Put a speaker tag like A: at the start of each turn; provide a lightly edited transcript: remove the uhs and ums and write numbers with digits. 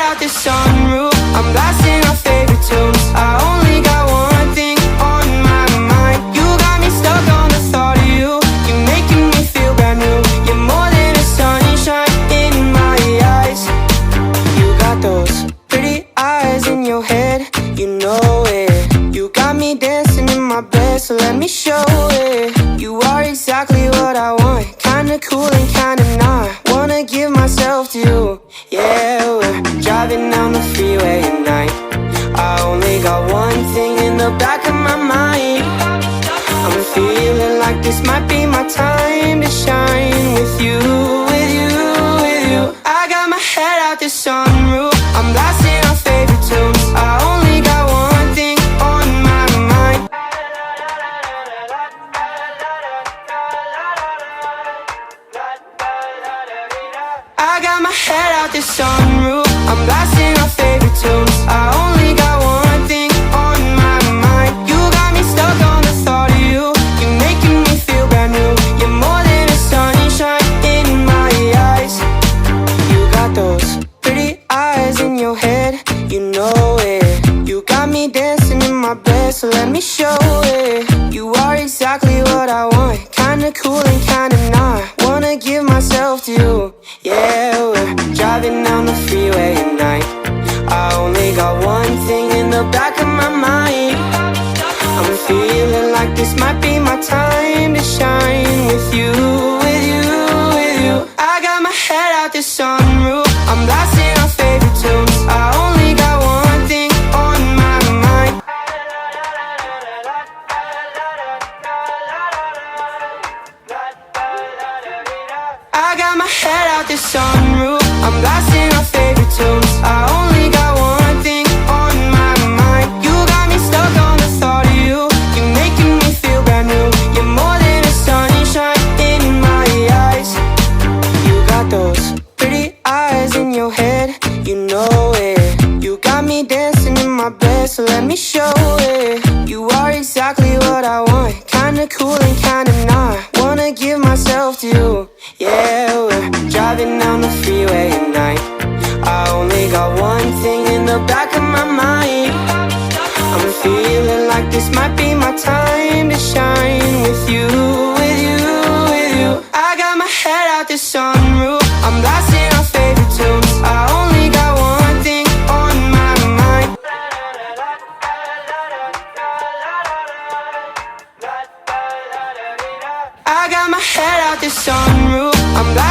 A: out the sunroof, I'm blasting our favorite tunes. I only got one thing on my mind. You got me stuck on the thought of you. You're making me feel brand new. You're more than a sunshine in my eyes. You got those pretty eyes in your head, you know it. You got me dancing in my bed, so let me show it. You are exactly what I want, kinda cool and kinda not. Wanna give myself to you, yeah. We're driving down the freeway at night. I only got one thing in the back of my mind. I'm feeling like this might be my time to shine with you, with you, with you. I got my head out the sunroof, I'm blasting our favorite tunes. I only got one thing on my mind. I got my head out the sunroof, I'm blasting our favorite tunes. I only got one thing on my mind. You got me stuck on the thought of you. You're making me feel brand new. You're more than a sunshine in my eyes. You got those pretty eyes in your head, you know it. You got me dancing in my bed, so let me show it. You are exactly what I want, kinda cool and kinda not. Wanna give myself to you, yeah. We're driving down the freeway at night. I only got one thing in the back of my mind. I'm feeling like this might be my time to shine with you, with you, with you. I got my head out the sunroof, I'm blasting our favorite tunes. I only got one thing on my mind. I got my head out the sunroof, I'm blasting our favorite tunes. I only got one thing on my mind. You got me stuck on the thought of you. You're making me feel brand new. You're more than a sunshine in my eyes. You got those pretty eyes in your head, you know it. You got me dancing in my bed, so let me show it. You are exactly what I want, kinda cool and kinda not. Wanna give myself to you, yeah. We're driving down the freeway at night. I only got one thing in the back of my mind. I'm feeling like this might be my time to shine with you, with you, with you. I got my head out the sunroof, I'm blasting our favorite tunes. I only got one thing on my mind. I got my head out the sunroof, I'm blasting